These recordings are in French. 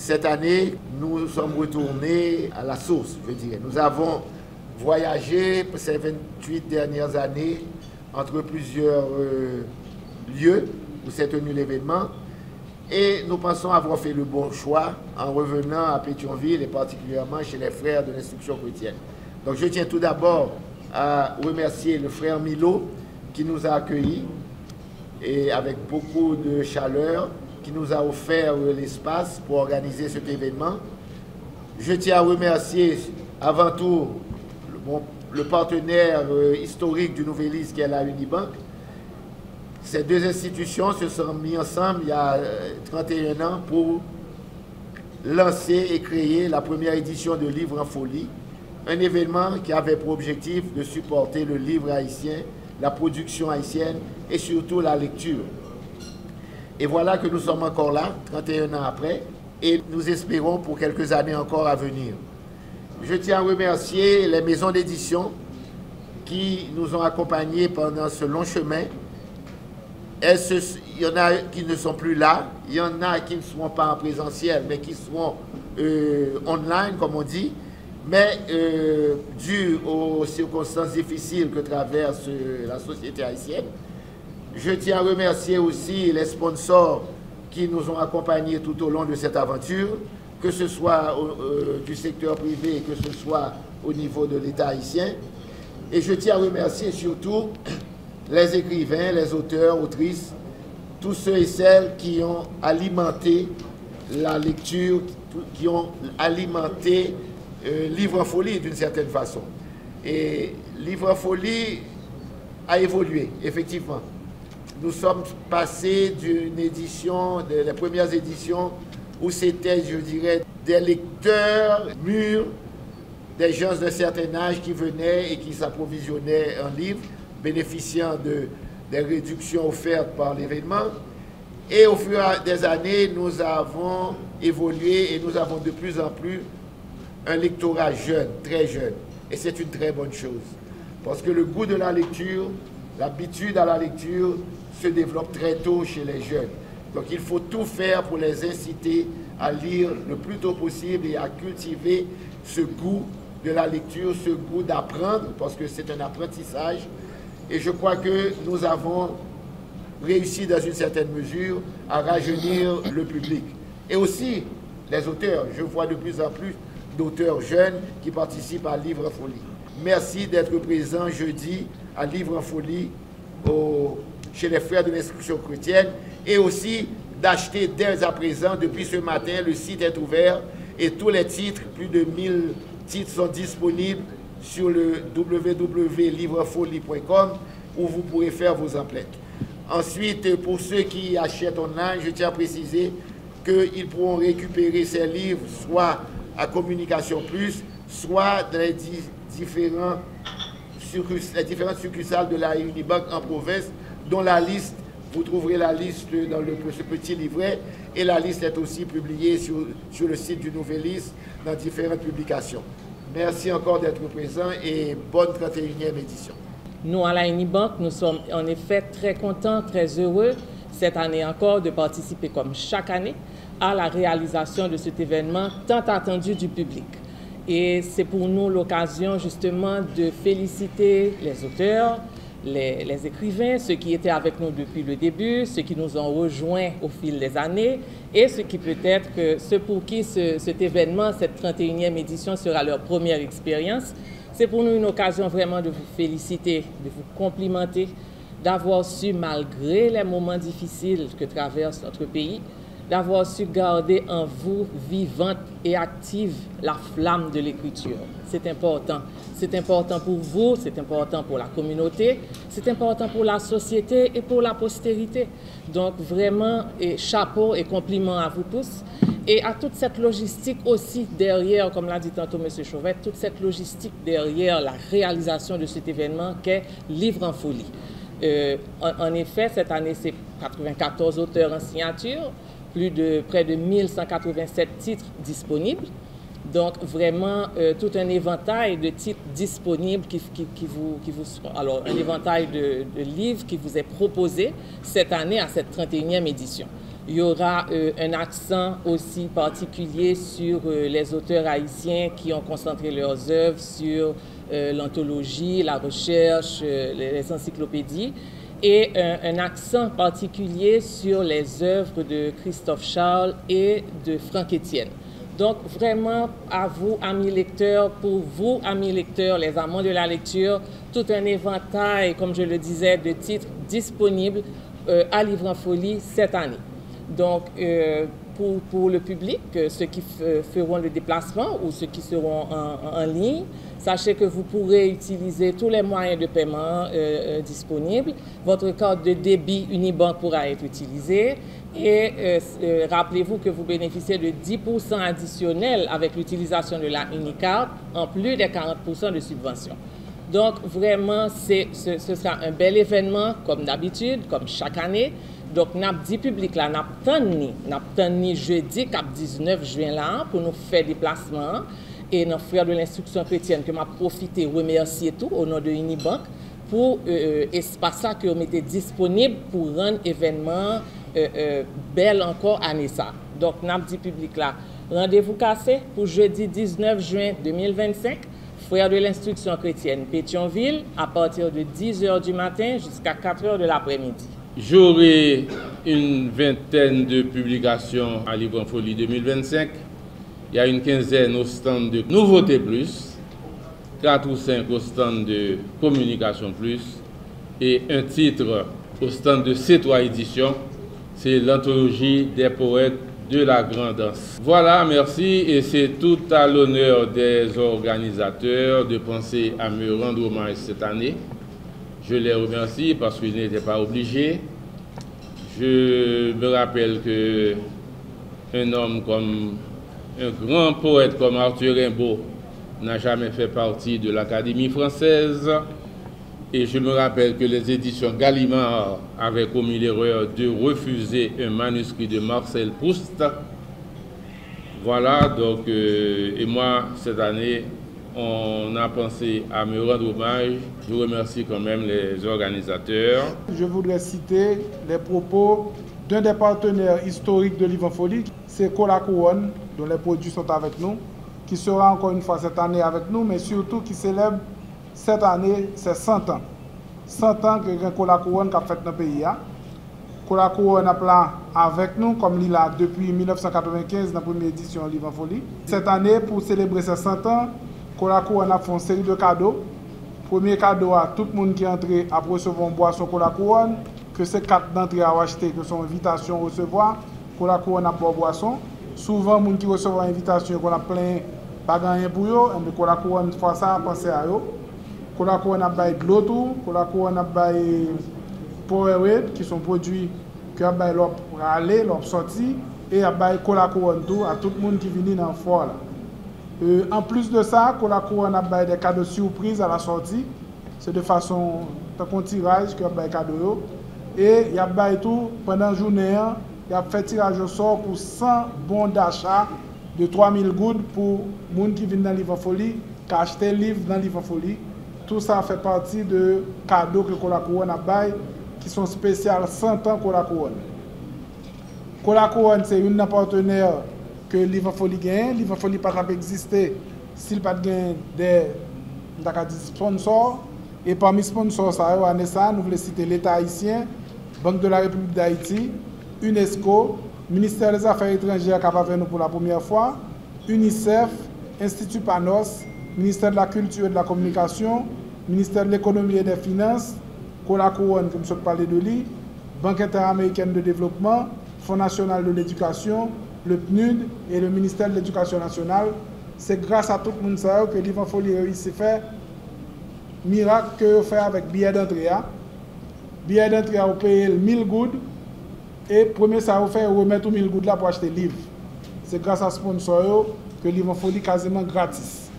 Cette année, nous sommes retournés à la source, je dirais. Nous avons voyagé pour ces 28 dernières années entre plusieurs lieux où s'est tenu l'événement et nous pensons avoir fait le bon choix en revenant à Pétionville et particulièrement chez les frères de l'instruction chrétienne. Donc je tiens tout d'abord à remercier le frère Milo qui nous a accueillis et avec beaucoup de chaleur, qui nous a offert l'espace pour organiser cet événement. Je tiens à remercier avant tout le partenaire historique du Nouvelliste qui est la Unibank. Ces deux institutions se sont mises ensemble il y a 31 ans pour lancer et créer la première édition de Livre en Folie, un événement qui avait pour objectif de supporter le livre haïtien, la production haïtienne et surtout la lecture. Et voilà que nous sommes encore là, 31 ans après, et nous espérons pour quelques années encore à venir. Je tiens à remercier les maisons d'édition qui nous ont accompagnés pendant ce long chemin. Il y en a qui ne sont plus là, il y en a qui ne seront pas en présentiel, mais qui seront online, comme on dit. Mais dû aux circonstances difficiles que traverse la société haïtienne, je tiens à remercier aussi les sponsors qui nous ont accompagnés tout au long de cette aventure, que ce soit du secteur privé, que ce soit au niveau de l'État haïtien. Et je tiens à remercier surtout les écrivains, les auteurs, autrices, tous ceux et celles qui ont alimenté la lecture, qui ont alimenté Livre en Folie d'une certaine façon. Et Livre en Folie a évolué, effectivement. Nous sommes passés d'une édition, les premières éditions, où c'était, je dirais, des lecteurs mûrs, des gens d'un certain âge qui venaient et qui s'approvisionnaient en livres, bénéficiant des réductions offertes par l'événement. Et au fur et à mesure des années, nous avons évolué et nous avons de plus en plus un lectorat jeune, très jeune. Et c'est une très bonne chose. Parce que le goût de la lecture, l'habitude à la lecture se développe très tôt chez les jeunes. Donc il faut tout faire pour les inciter à lire le plus tôt possible et à cultiver ce goût de la lecture, ce goût d'apprendre, parce que c'est un apprentissage. Et je crois que nous avons réussi dans une certaine mesure à rajeunir le public. Et aussi les auteurs. Je vois de plus en plus d'auteurs jeunes qui participent à Livre en Folie. Merci d'être présent jeudi à Livre en Folie chez les frères de l'instruction chrétienne et aussi d'acheter dès à présent, depuis ce matin, le site est ouvert et tous les titres, plus de 1000 titres sont disponibles sur le www.livrefolie.com où vous pourrez faire vos emplettes. Ensuite, pour ceux qui achètent online, je tiens à préciser qu'ils pourront récupérer ces livres soit à Communication Plus, soit dans les différentes succursales de la Unibank en province, dont la liste, vous trouverez la liste dans ce petit livret, et la liste est aussi publiée sur le site du Nouvelliste dans différentes publications. Merci encore d'être présent et bonne 31e édition. Nous, à la Unibank, nous sommes en effet très contents, très heureux cette année encore de participer comme chaque année à la réalisation de cet événement tant attendu du public. Et c'est pour nous l'occasion justement de féliciter les auteurs, les écrivains, ceux qui étaient avec nous depuis le début, ceux qui nous ont rejoints au fil des années et ceux qui peut-être ceux pour qui cet événement, cette 31e édition sera leur première expérience. C'est pour nous une occasion vraiment de vous féliciter, de vous complimenter, d'avoir su, malgré les moments difficiles que traverse notre pays, d'avoir su garder en vous, vivante et active, la flamme de l'écriture. C'est important. C'est important pour vous, c'est important pour la communauté, c'est important pour la société et pour la postérité. Donc vraiment, chapeau et compliments à vous tous. Et à toute cette logistique aussi derrière, comme l'a dit tantôt M. Chauvet, toute cette logistique derrière la réalisation de cet événement qu'est Livre en Folie. En effet, cette année, c'est 94 auteurs en signature, près de 1187 titres disponibles. Donc vraiment tout un éventail de titres disponibles alors un éventail de livres qui vous est proposé cette année à cette 31e édition. Il y aura un accent aussi particulier sur les auteurs haïtiens qui ont concentré leurs œuvres sur l'anthologie, la recherche, les encyclopédies, et un accent particulier sur les œuvres de Christophe Charles et de Franck Etienne. Donc vraiment, à vous, amis lecteurs, pour vous, amis lecteurs, les amants de la lecture, tout un éventail, comme je le disais, de titres disponibles à Livre en Folie cette année. Donc, pour le public, ceux qui feront le déplacement ou ceux qui seront en ligne, sachez que vous pourrez utiliser tous les moyens de paiement disponibles. Votre carte de débit Unibank pourra être utilisée. Et rappelez-vous que vous bénéficiez de 10% additionnels avec l'utilisation de la Unicard, en plus des 40% de subvention. Donc, vraiment, ce sera un bel événement, comme d'habitude, comme chaque année. Donc, nous avons dit public là, nous avons jeudi, 19 juin là, pour nous faire des déplacements. Et nos frères de l'instruction chrétienne, que m'a profité remercier tout au nom de Unibank pour espace que vous mettez disponible pour rendre événement bel encore année ça. Donc, nous avons dit public là, rendez-vous cassé pour jeudi 19 juin 2025. Frères de l'instruction chrétienne Pétionville, à partir de 10h du matin jusqu'à 4h de l'après-midi. J'aurai une vingtaine de publications à Livre en Folie 2025. Il y a une quinzaine au stand de Nouveauté Plus, 4 ou 5 au stand de Communication Plus et un titre au stand de C3 Éditions. C'est l'anthologie des poètes de la Grand'Anse. Voilà, merci, et c'est tout à l'honneur des organisateurs de penser à me rendre hommage cette année. Je les remercie parce qu'ils n'étaient pas obligés. Je me rappelle que un homme comme un grand poète comme Arthur Rimbaud n'a jamais fait partie de l'Académie française. Et je me rappelle que les éditions Gallimard avaient commis l'erreur de refuser un manuscrit de Marcel Proust. Voilà, donc, et moi, cette année, on a pensé à me rendre hommage. Je remercie quand même les organisateurs. Je voudrais citer les propos d'un des partenaires historiques de Livre en Folie, c'est Cola Couronne, dont les produits sont avec nous, qui sera encore une fois cette année avec nous, mais surtout qui célèbre cette année ses 100 ans. 100 ans que Cola Couronne a fait dans le pays. Cola Couronne a plan avec nous, comme il a depuis 1995 dans la première édition Livre en Folie. Cette année, pour célébrer ses 100 ans, Cola Couronne a fait une série de cadeaux. Premier cadeau à tout le monde qui est entré à recevoir une boisson Cola Couronne, que ces 4 d'entrée à acheter, que son invitation à recevoir, Cola Couronne a pour boisson. Souvent, les gens qui reçoivent une invitation, qu'on a plein, pas gagné pour eux, mais Cola Couronne, fois ça, penser à eux. Cola Couronne a bail de l'auto, Cola Couronne a bail Powerade, qui sont produits qui a bail leur aller, leur sortie, et a bail Cola Couronne tout à tout le monde qui vient dans le fort. En plus de ça, Cola Couronne a bail des cadeaux surprises à la sortie. C'est de façon, un tirage qui a bail cadeau. Et il y a bail tout pendant la journée, il a fait tirage au sort pour 100 bons d'achat de 3000 gouttes pour les gens qui viennent dans Livre en Folie, qui ont acheté le livre dans Livre en Folie. Tout ça fait partie de cadeaux que Cola Couronne a bail, qui sont spéciaux 100 ans Cola Couronne. Cola Couronne, c'est une partenaire que Livre en Folie gagne. Livre en Folie n'a pas existé s'il pas des sponsors. Et parmi les sponsors, nous voulons citer l'État haïtien, Banque de la République d'Haïti, UNESCO, Ministère des Affaires étrangères qui a avec nous pour la première fois, UNICEF, Institut Panos, Ministère de la Culture et de la Communication, Ministère de l'Économie et des Finances, Cola Couronne, comme je parlais de lui, Banque interaméricaine de développement, Fonds national de l'éducation, le PNUD et le ministère de l'Éducation nationale. C'est grâce à tout le monde que Livre en Folie réussit à faire miracle que fait avec billet d'entrée. Billet d'entrée, vous payez 1000 gouttes et premier ça vous fait remettre 1000 gouttes là pour acheter livre. C'est grâce à ce sponsor que Livre en Folie quasiment gratis.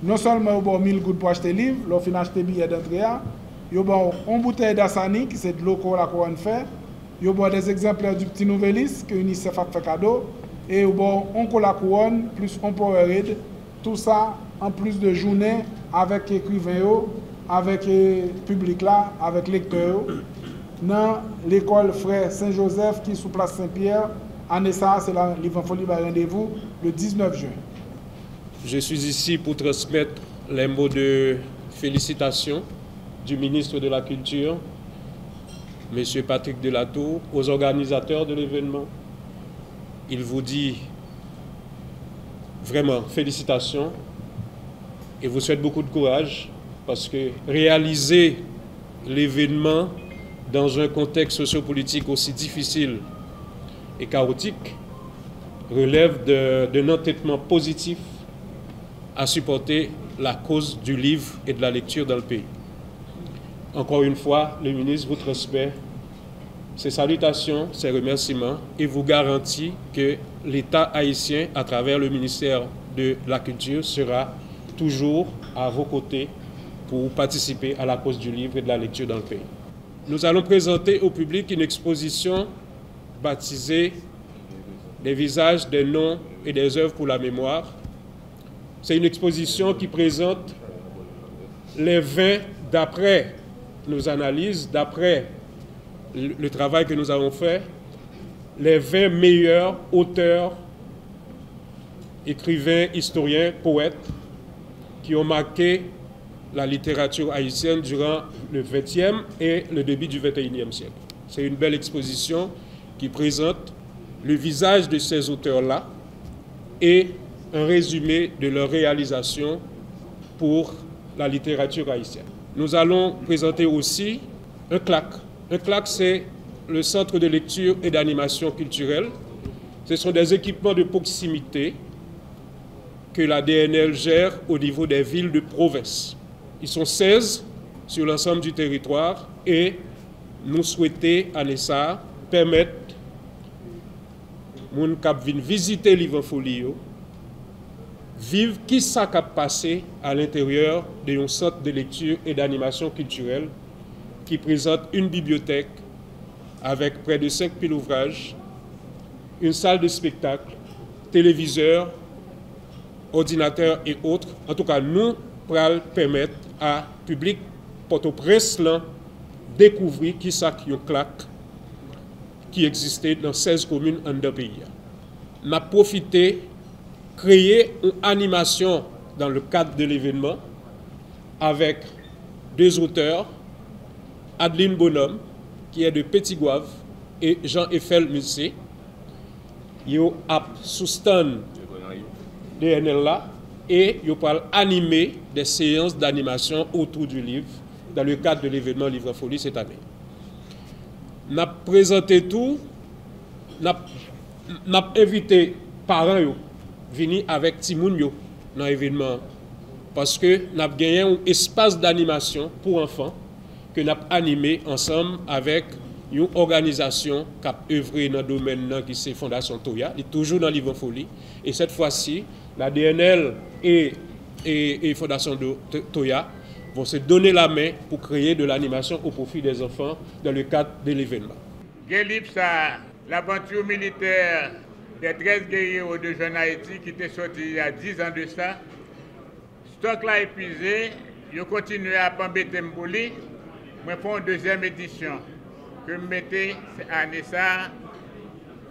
Non seulement vous avez 1000 gouttes pour acheter livre, vous finissez acheter billet d'entrée, vous avez une bouteille d'Assani qui c'est de l'eau qu'on a fait. Vous avez des exemplaires du petit Nouvelis que UNICEF a fait cadeau. Et vous avez un Cola Couronne plus un Powerade. Tout ça en plus de journée avec écrivains, avec public là, avec lecteurs. dans l'école Frère Saint-Joseph qui est sous place Saint-Pierre. Année ça, c'est la Livre Folie va rendez-vous le 19 juin. Je suis ici pour transmettre les mots de félicitations du ministre de la Culture, M. Patrick Delatour, aux organisateurs de l'événement. Il vous dit vraiment félicitations et vous souhaite beaucoup de courage parce que réaliser l'événement dans un contexte sociopolitique aussi difficile et chaotique relève d'un entêtement positif à supporter la cause du livre et de la lecture dans le pays. Encore une fois, le ministre vous transmet ses salutations, ses remerciements et vous garantit que l'État haïtien, à travers le ministère de la Culture, sera toujours à vos côtés pour participer à la cause du livre et de la lecture dans le pays. Nous allons présenter au public une exposition baptisée « Des visages, des noms et des œuvres pour la mémoire ». C'est une exposition qui présente les 20 d'après nos analyses, d'après le travail que nous avons fait, les 20 meilleurs auteurs, écrivains, historiens, poètes qui ont marqué la littérature haïtienne durant le XXe et le début du XXIe siècle. C'est une belle exposition qui présente le visage de ces auteurs-là et un résumé de leur réalisation pour la littérature haïtienne. Nous allons présenter aussi un CLAC. Un CLAC, c'est le Centre de lecture et d'animation culturelle. Ce sont des équipements de proximité que la DNL gère au niveau des villes de province. Ils sont 16 sur l'ensemble du territoire et nous souhaitons, à l'ESA, permettre moun k'ap vin visiter Livre Folie, vivre qui ça qu'a passé à l'intérieur d'un centre de lecture et d'animation culturelle qui présente une bibliothèque avec près de 5000 ouvrages, une salle de spectacle, téléviseur, ordinateur et autres. En tout cas, nous pourrons permettre à public Port-au-Prince découvrir qui ça qui est claque qui existait dans 16 communes en deux pays. On a profité créer une animation dans le cadre de l'événement avec deux auteurs, Adeline Bonhomme, qui est de Petit Gouave, et Jean-Eiffel Musset. Ils ont soutenu DNL là et ils ont animé des séances d'animation autour du livre dans le cadre de l'événement Livre Folie cette année. On a présenté tout, on a invité parents à venir avec Timoun dans l'événement parce que nous avons gagné un espace d'animation pour enfants que nous avons animé ensemble avec une organisation qui a œuvré dans le domaine qui c'est Fondation Toya, qui est toujours dans Livre Folie. Et cette fois-ci, la DNL et Fondation Toya vont se donner la main pour créer de l'animation au profit des enfants dans le cadre de l'événement. L'aventure militaire des 13 guerriers de jeunes Haïti qui était sorti il y a 10 ans de ça. Stock là épuisé, je continue à embêter Mbouli. Je fais une deuxième édition que je mettais à Nessa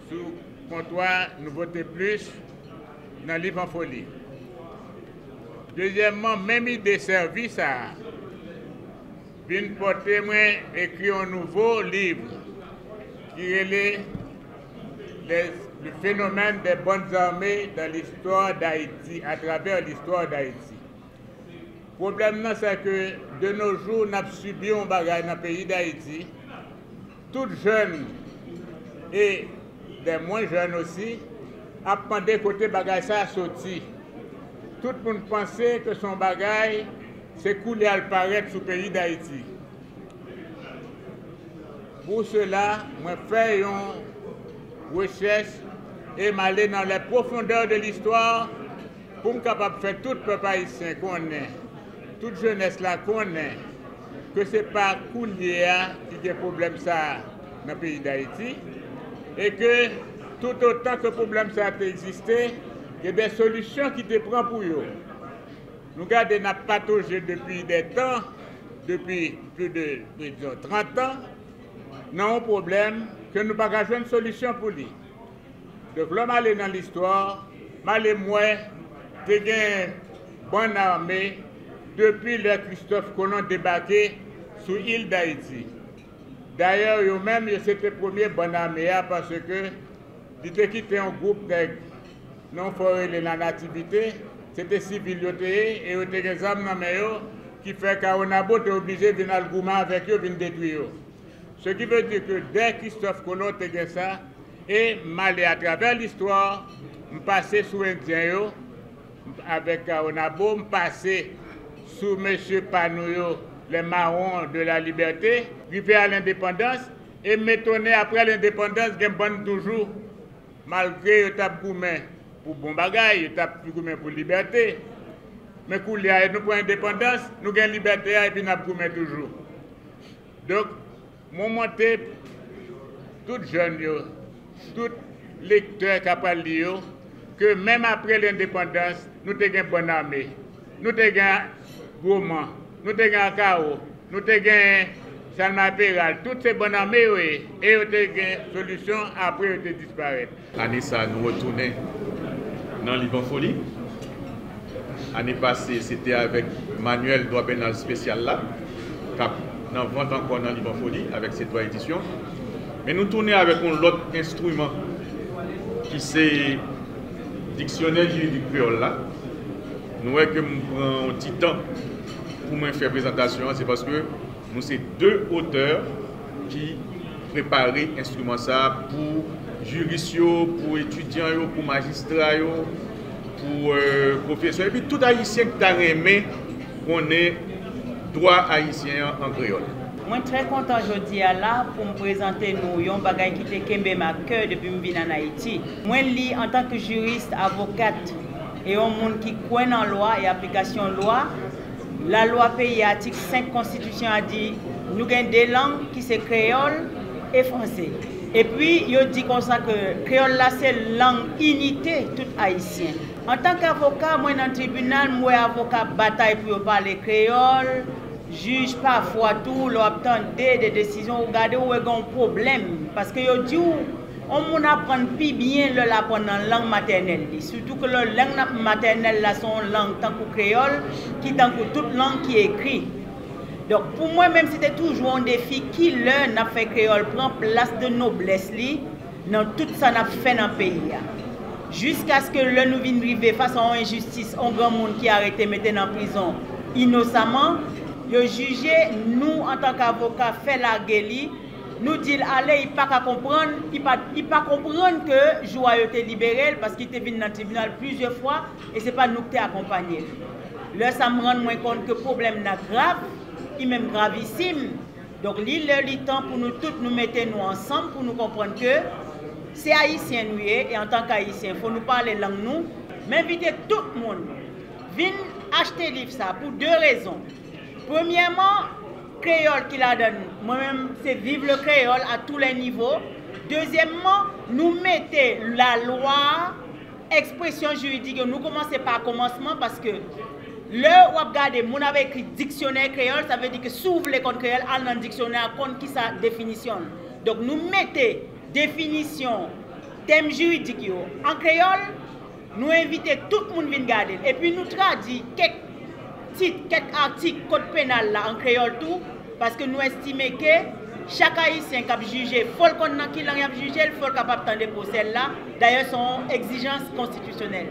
sous comptoir Nouveauté Plus dans Livre Folie. Deuxièmement, même idée service à vient porter moi écrit un nouveau livre qui est le phénomène des bonnes armées dans l'histoire d'Haïti, à travers l'histoire d'Haïti. Le problème, c'est que de nos jours, nous avons subi un bagage dans le pays d'Haïti. Toutes jeunes et des moins jeunes aussi, appendent côté bagage ça a sorti. Tout le monde pensait que son bagage, c'est coulé à le paraître sous le pays d'Haïti. Pour cela, je fais une recherche et m'aller dans les profondeurs de l'histoire pour être capable de faire tout le peuple haïtien qu'on est, toute jeunesse là qu'on est, que ce n'est pas Koulia qui a problème ça dans le pays d'Haïti et que tout autant que le problème ça a existé, il y a des solutions qui te prennent pour eux. Nous gardons n'a pataugé depuis des temps, depuis plus de 30 ans, dans un problème que nous n'avons pas une solution pour lui. Donc, l'homme allé dans l'histoire, malé moi, de une bonne armée depuis le Christophe Colomb débarqué sur l'île d'Haïti. D'ailleurs, eux-mêmes, c'était le premier bonne armée parce que ils ont quitté un groupe de non foré la nativité, c'était civil et ils ont des armes dans les mains qui fait qu'Aonabo était obligé de venir al Gouma avec eux, venir détruire. Ce qui veut dire que dès Christophe Colomb a fait ça, et malé à travers l'histoire, je passé sous Indien avec Aonabo, je passé sous M. Panouyo, les marrons de la liberté, arrivé à l'indépendance, et m'étonner après l'indépendance, je suis toujours, malgré le tap gourmet pour bon bagay, le tap gourmet pour liberté. Mais quand nous prenons l'indépendance, nous avons liberté et puis nous gourmet toujours. Donc, mon monté, tout jeune, tout lecteur capable de lire, que même après l'indépendance, nous avons une bonne armée, nous avons un gourmand, nous avons un Kao, nous avons un Salma Péral, toutes ces bonnes armées, et nous avons une solution après de disparaître. Anissa, nous retournons dans l'Ivan Folie. L'année passée, c'était avec Manuel droit pénal spécial là, qui nous vend encore dans l'Ivan Folie avec ces 3 éditions. Mais nous tournons avec un autre instrument qui c'est dictionnaire juridique créole là. Nous voyons que nous prenons un petit temps pour me faire présentation, c'est parce que nous sommes 2 auteurs qui préparent l'instrument ça pour juristes, pour étudiants, pour magistrats, pour professeurs, et puis tout haïtien qui a aimé qu'on ait droit haïtien en créole. Je suis très content aujourd'hui là pour me présenter nous un bagage qui était kembe ma cœur depuis que je suis en Haïti. Moi lis en tant que juriste, avocate et un monde qui croit en loi et application loi. La loi pays article 5 constitution a dit nous avons 2 langues qui sont créole et français. Et puis il dit comme ça que créole là c'est langue unité tout haïtien. En tant qu'avocat, moi dans le tribunal, moi avocat bataille pour parler créole. Juge parfois tout, l'obtient des décisions, regardez où il y a un problème. Parce que yo dit on apprend plus bien le l'apprendre en langue maternelle. Surtout que la langue maternelle là sont langue tant que créole, qui tant que toute langue qui est écrite. Donc pour moi même c'était toujours un défi qui le n'a fait créole prend place de noblesse li dans tout ça n'a fait dans le pays. Jusqu'à ce que le nous vienne arriver face à une injustice, un grand monde qui a arrêté mettre en prison innocemment. Yo jugé nous en tant qu'avocat fait la guéli, nous dit allez il pas comprendre, il pas comprendre que joie été libéré parce qu'il était venu dans le tribunal plusieurs fois et c'est pas nous qui accompagné. Là ça me rend moins compte que le problème n'est grave, il même gravissime. Donc le temps pour nous tous nous mettre nous ensemble pour nous comprendre que c'est haïtien nous et en tant qu'haïtien, il faut nous parler langue nous, m'inviter tout le monde vienne acheter livre ça pour 2 raisons. Premièrement, créole qui la donne. Moi-même, c'est vivre le créole à tous les niveaux. Deuxièmement, nous mettons la loi, expression juridique. Nous commençons par commencement parce que le ou regardez, mon avait écrit dictionnaire créole, ça veut dire que s'ouvre les comptes créoles, à dans le dictionnaire, compte qui sa définition. Donc nous mettons définition, thème juridique en créole, nous invitons tout le monde à regarder. Et puis nous traduisons quelques articles code pénal là en créole tout parce que nous estimons que chaque haïtien qui a jugé, il faut qu'on ait qui l'a jugé, il faut capable de procès là. D'ailleurs, son exigence constitutionnelle.